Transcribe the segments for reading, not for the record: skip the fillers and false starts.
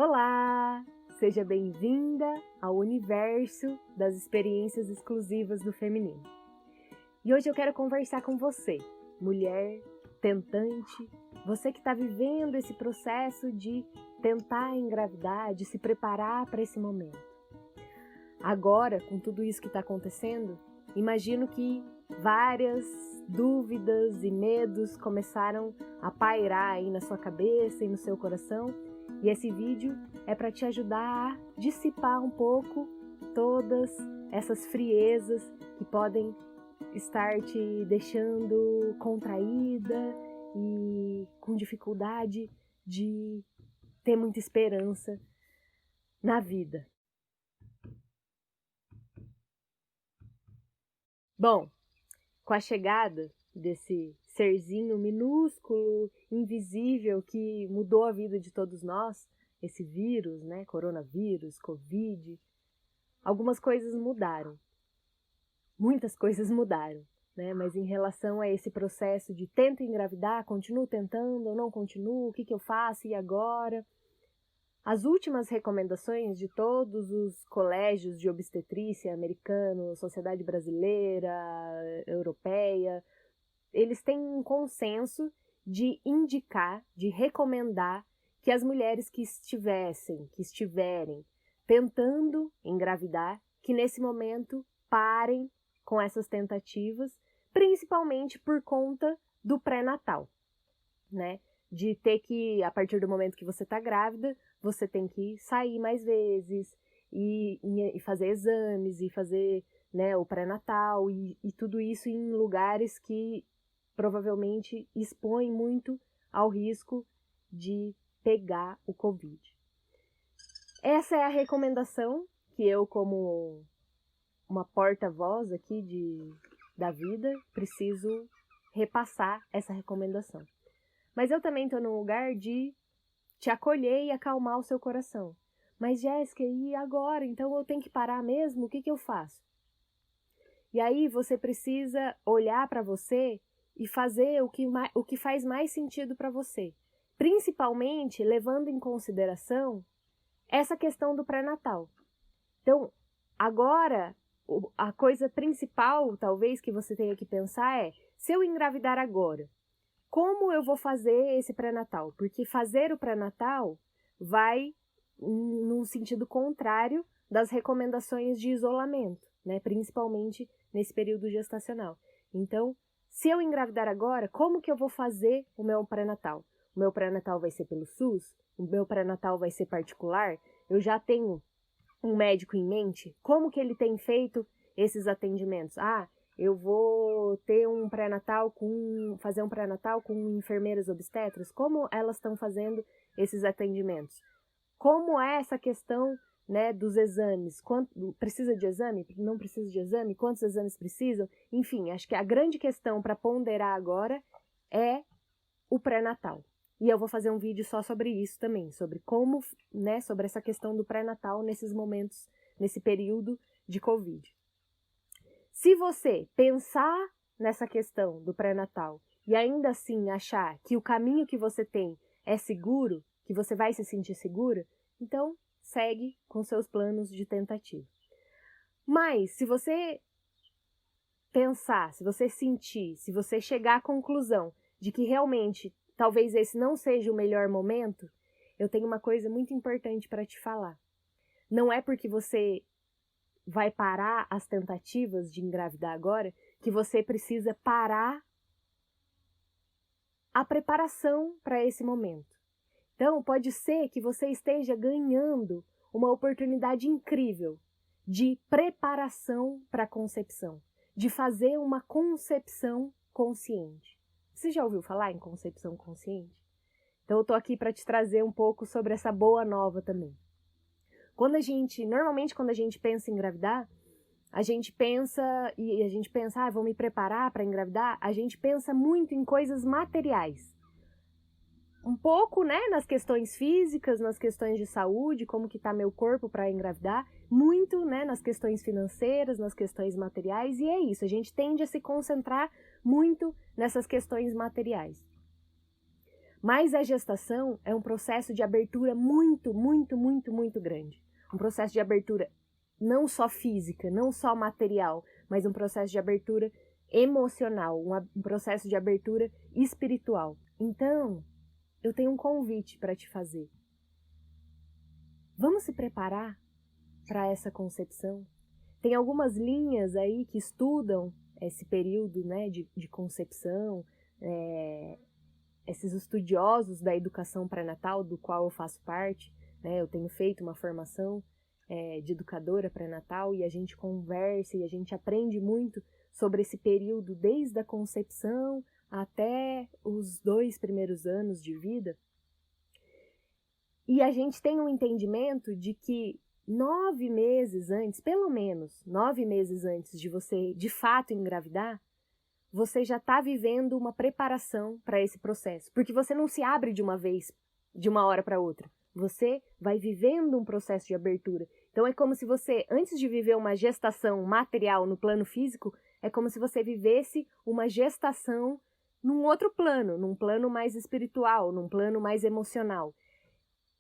Olá! Seja bem-vinda ao universo das experiências exclusivas do feminino. E hoje eu quero conversar com você, mulher, tentante, você que está vivendo esse processo de tentar engravidar, de se preparar para esse momento. Agora, com tudo isso que está acontecendo, imagino que várias dúvidas e medos começaram a pairar aí na sua cabeça e no seu coração. E esse vídeo é para te ajudar a dissipar um pouco todas essas friezas que podem estar te deixando contraída e com dificuldade de ter muita esperança na vida. Bom, com a chegada desse serzinho minúsculo, invisível, que mudou a vida de todos nós, esse vírus, né, coronavírus, Covid, algumas coisas mudaram. Muitas coisas mudaram, né, mas em relação a esse processo de tento engravidar, continuo tentando ou não continuo, o que eu faço e agora? As últimas recomendações de todos os colégios de obstetrícia americanos, Sociedade Brasileira, Europeia, eles têm um consenso de indicar, de recomendar que as mulheres que estiverem tentando engravidar, que nesse momento parem com essas tentativas, principalmente por conta do pré-natal, né? De ter que, a partir do momento que você está grávida, você tem que sair mais vezes e fazer exames e fazer, né, o pré-natal e tudo isso em lugares que provavelmente expõem muito ao risco de pegar o Covid. Essa é a recomendação que eu, como uma porta-voz aqui da vida, preciso repassar essa recomendação. Mas eu também estou num lugar de te acolher e acalmar o seu coração. Mas, Jéssica, e agora? Então eu tenho que parar mesmo? O que eu faço? E aí você precisa olhar para você e fazer o que faz mais sentido para você. Principalmente levando em consideração essa questão do pré-natal. Então, agora, a coisa principal, talvez, que você tenha que pensar é, se eu engravidar agora, como eu vou fazer esse pré-natal? Porque fazer o pré-natal vai num sentido contrário das recomendações de isolamento, né? Principalmente nesse período gestacional. Então, se eu engravidar agora, como que eu vou fazer o meu pré-natal? O meu pré-natal vai ser pelo SUS? O meu pré-natal vai ser particular? Eu já tenho um médico em mente? Como que ele tem feito esses atendimentos? Eu vou ter fazer um pré-natal com enfermeiras obstetras? Como elas estão fazendo esses atendimentos? Como é essa questão, né, dos exames? Precisa de exame? Não precisa de exame? Quantos exames precisam? Enfim, acho que a grande questão para ponderar agora é o pré-natal. E eu vou fazer um vídeo só sobre isso também, sobre como, né, sobre essa questão do pré-natal nesses momentos, nesse período de Covid. Se você pensar nessa questão do pré-natal e ainda assim achar que o caminho que você tem é seguro, que você vai se sentir segura, então segue com seus planos de tentativa. Mas se você pensar, se você sentir, se você chegar à conclusão de que realmente talvez esse não seja o melhor momento, eu tenho uma coisa muito importante para te falar. Não é porque você vai parar as tentativas de engravidar agora que você precisa parar a preparação para esse momento. Então, pode ser que você esteja ganhando uma oportunidade incrível de preparação para a concepção, de fazer uma concepção consciente. Você já ouviu falar em concepção consciente? Então, eu estou aqui para te trazer um pouco sobre essa boa nova também. Normalmente quando a gente pensa em engravidar, a gente pensa, vou me preparar para engravidar, a gente pensa muito em coisas materiais. Um pouco, né, nas questões físicas, nas questões de saúde, como que está meu corpo para engravidar, muito, né, nas questões financeiras, nas questões materiais, e é isso, a gente tende a se concentrar muito nessas questões materiais. Mas a gestação é um processo de abertura muito, muito, muito, muito grande. Um processo de abertura não só física, não só material, mas um processo de abertura emocional, um processo de abertura espiritual. Então, eu tenho um convite para te fazer. Vamos se preparar para essa concepção? Tem algumas linhas aí que estudam esse período, né, de concepção, esses estudiosos da educação pré-natal, do qual eu faço parte, né, eu tenho feito uma formação de educadora pré-natal e a gente conversa e a gente aprende muito sobre esse período desde a concepção até os 2 primeiros anos de vida. E a gente tem um entendimento de que 9 meses antes, pelo menos 9 meses antes de você de fato engravidar, você já está vivendo uma preparação para esse processo. Porque você não se abre de uma vez, de uma hora para outra. Você vai vivendo um processo de abertura. Então é como se você, antes de viver uma gestação material no plano físico, é como se você vivesse uma gestação num outro plano, num plano mais espiritual, num plano mais emocional.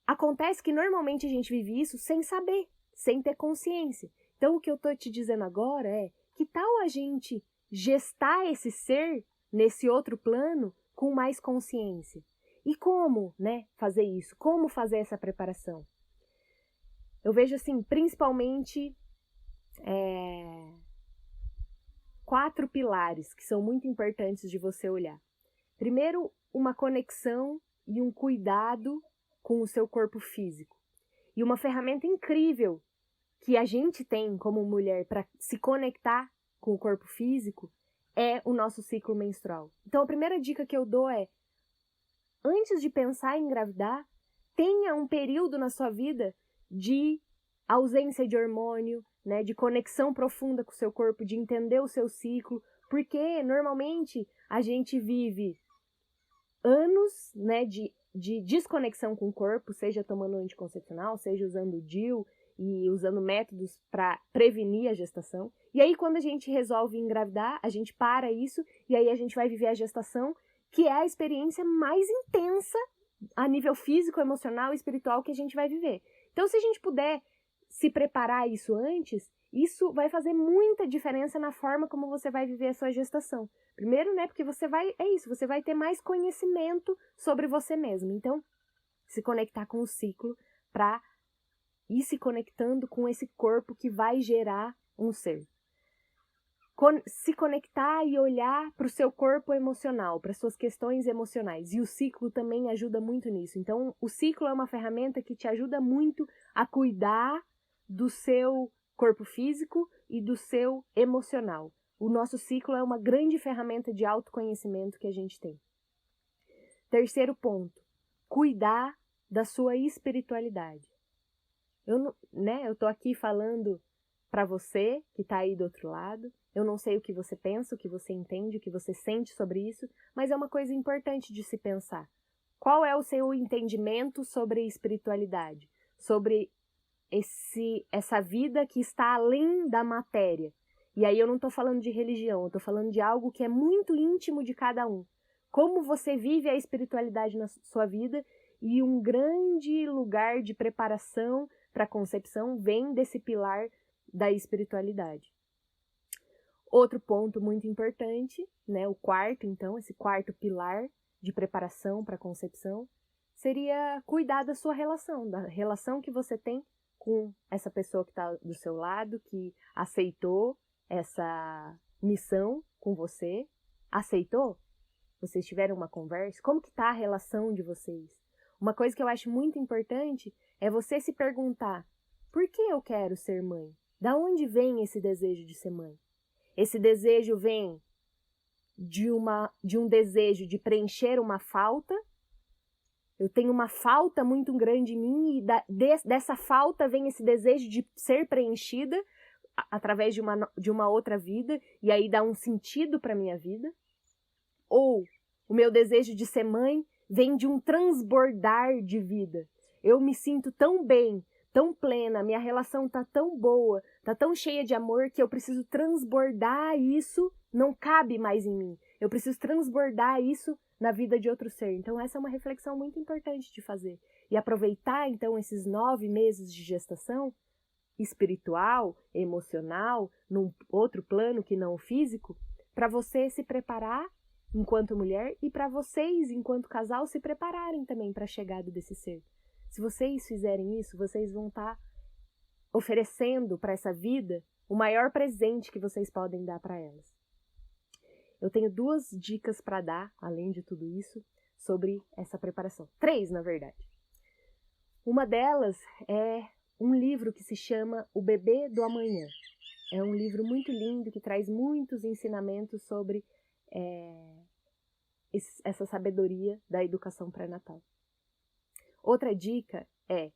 Acontece que normalmente a gente vive isso sem saber, sem ter consciência. Então o que eu estou te dizendo agora é, que tal a gente gestar esse ser nesse outro plano com mais consciência? E como, né, fazer isso? Como fazer essa preparação? Eu vejo assim, principalmente 4 pilares que são muito importantes de você olhar. Primeiro, uma conexão e um cuidado com o seu corpo físico. E uma ferramenta incrível que a gente tem como mulher para se conectar com o corpo físico é o nosso ciclo menstrual. Então a primeira dica que eu dou é, antes de pensar em engravidar, tenha um período na sua vida de ausência de hormônio, né, de conexão profunda com o seu corpo, de entender o seu ciclo, porque normalmente a gente vive anos, né, de desconexão com o corpo, seja tomando anticoncepcional, seja usando o DIU e usando métodos para prevenir a gestação. E aí, quando a gente resolve engravidar, a gente para isso e aí a gente vai viver a gestação, que é a experiência mais intensa a nível físico, emocional e espiritual que a gente vai viver. Então, se a gente puder se preparar isso antes, isso vai fazer muita diferença na forma como você vai viver a sua gestação. Primeiro, né, porque você vai ter mais conhecimento sobre você mesmo. Então, se conectar com o ciclo para ir se conectando com esse corpo que vai gerar um ser. Se conectar e olhar para o seu corpo emocional, para suas questões emocionais. E o ciclo também ajuda muito nisso. Então, o ciclo é uma ferramenta que te ajuda muito a cuidar do seu corpo físico e do seu emocional. O nosso ciclo é uma grande ferramenta de autoconhecimento que a gente tem. Terceiro ponto, cuidar da sua espiritualidade. Eu tô aqui falando para você que está aí do outro lado. Eu não sei o que você pensa, o que você entende, o que você sente sobre isso, mas é uma coisa importante de se pensar. Qual é o seu entendimento sobre espiritualidade? Sobre essa vida que está além da matéria. E aí eu não estou falando de religião, eu estou falando de algo que é muito íntimo de cada um. Como você vive a espiritualidade na sua vida, e um grande lugar de preparação para a concepção vem desse pilar da espiritualidade. Outro ponto muito importante, né, o quarto, então, esse quarto pilar de preparação para a concepção, seria cuidar da sua relação, da relação que você tem com essa pessoa que está do seu lado, que aceitou essa missão com você. Aceitou? Vocês tiveram uma conversa? Como que está a relação de vocês? Uma coisa que eu acho muito importante é você se perguntar, por que eu quero ser mãe? Da onde vem esse desejo de ser mãe? Esse desejo vem de um desejo de preencher uma falta. Eu tenho uma falta muito grande em mim e dessa falta vem esse desejo de ser preenchida através de uma outra vida e aí dá um sentido para a minha vida. Ou o meu desejo de ser mãe vem de um transbordar de vida. Eu me sinto tão bem, tão plena, minha relação está tão boa, está tão cheia de amor que eu preciso transbordar isso, não cabe mais em mim. Eu preciso transbordar isso na vida de outro ser. Então essa é uma reflexão muito importante de fazer. E aproveitar então esses 9 meses de gestação espiritual, emocional, num outro plano que não o físico, para você se preparar enquanto mulher e para vocês, enquanto casal, se prepararem também para a chegada desse ser. Se vocês fizerem isso, vocês vão estar oferecendo para essa vida o maior presente que vocês podem dar para elas. Eu tenho 2 dicas para dar, além de tudo isso, sobre essa preparação. 3, na verdade. Uma delas é um livro que se chama O Bebê do Amanhã. É um livro muito lindo que traz muitos ensinamentos sobre essa sabedoria da educação pré-natal. Outra dica é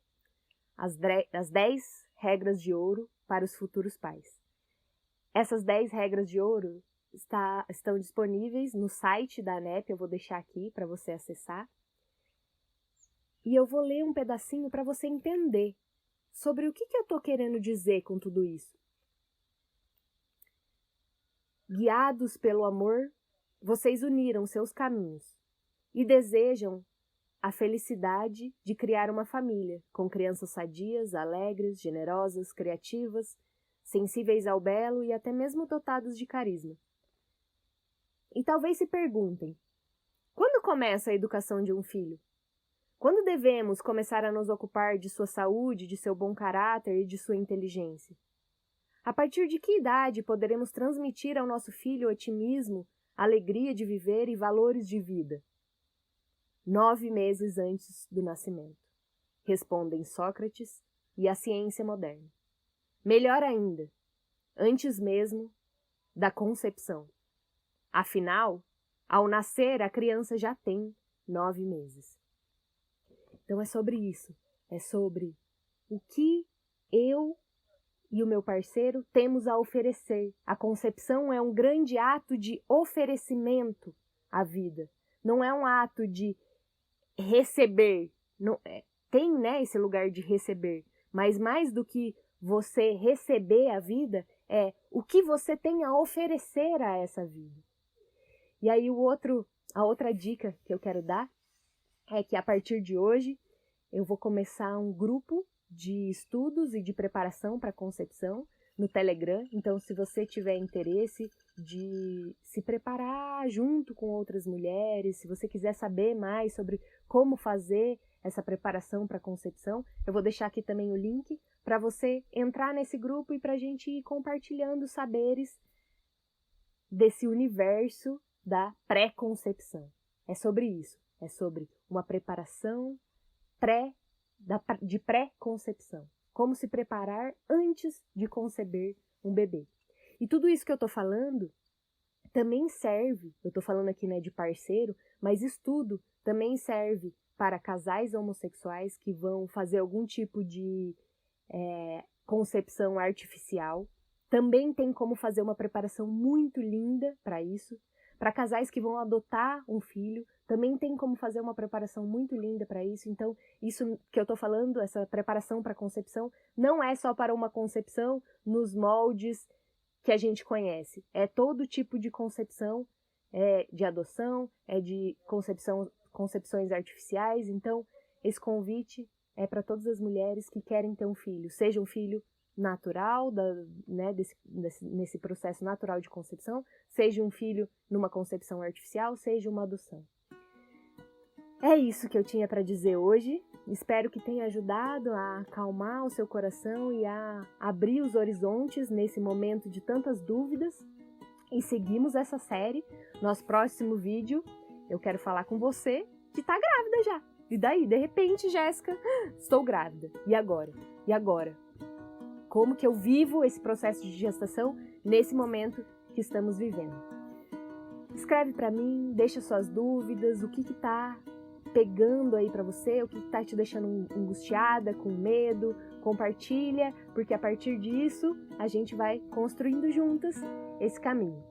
as 10 regras de ouro para os futuros pais. Essas 10 regras de ouro estão disponíveis no site da ANEP, eu vou deixar aqui para você acessar. E eu vou ler um pedacinho para você entender sobre o que eu estou querendo dizer com tudo isso. Guiados pelo amor, vocês uniram seus caminhos e desejam a felicidade de criar uma família com crianças sadias, alegres, generosas, criativas, sensíveis ao belo e até mesmo dotados de carisma. E talvez se perguntem, quando começa a educação de um filho? Quando devemos começar a nos ocupar de sua saúde, de seu bom caráter e de sua inteligência? A partir de que idade poderemos transmitir ao nosso filho otimismo, alegria de viver e valores de vida? 9 meses antes do nascimento, respondem Sócrates e a ciência moderna. Melhor ainda, antes mesmo da concepção. Afinal, ao nascer, a criança já tem 9 meses. Então é sobre isso, é sobre o que eu e o meu parceiro temos a oferecer. A concepção é um grande ato de oferecimento à vida, não é um ato de receber, não, tem, né, esse lugar de receber, mas mais do que você receber a vida, é o que você tem a oferecer a essa vida. E aí a outra dica que eu quero dar é que a partir de hoje eu vou começar um grupo de estudos e de preparação para a concepção no Telegram. Então, se você tiver interesse de se preparar junto com outras mulheres, se você quiser saber mais sobre como fazer essa preparação para a concepção, eu vou deixar aqui também o link para você entrar nesse grupo e para a gente ir compartilhando saberes desse universo da pré-concepção. É sobre isso, é sobre uma preparação de pré-concepção. Como se preparar antes de conceber um bebê. E tudo isso que eu estou falando também serve, eu estou falando aqui, né, de parceiro, mas estudo também serve para casais homossexuais que vão fazer algum tipo de concepção artificial. Também tem como fazer uma preparação muito linda para isso. Para casais que vão adotar um filho, também tem como fazer uma preparação muito linda para isso. Então, isso que eu estou falando, essa preparação para a concepção, não é só para uma concepção nos moldes que a gente conhece. É todo tipo de concepção, de adoção, de concepções artificiais. Então, esse convite é para todas as mulheres que querem ter um filho, seja um filho natural, nesse processo natural de concepção, seja um filho numa concepção artificial, seja uma adoção. É isso que eu tinha para dizer hoje. Espero que tenha ajudado a acalmar o seu coração e a abrir os horizontes nesse momento de tantas dúvidas. E seguimos essa série. Nosso próximo vídeo, eu quero falar com você que está grávida já. E daí, de repente, Jéssica, estou grávida. E agora? E agora? Como que eu vivo esse processo de gestação nesse momento que estamos vivendo? Escreve para mim, deixa suas dúvidas, o que está pegando aí para você, o que está te deixando angustiada, com medo, compartilha, porque a partir disso a gente vai construindo juntas esse caminho.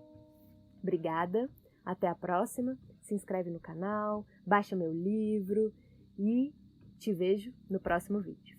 Obrigada, até a próxima, se inscreve no canal, baixa meu livro e te vejo no próximo vídeo.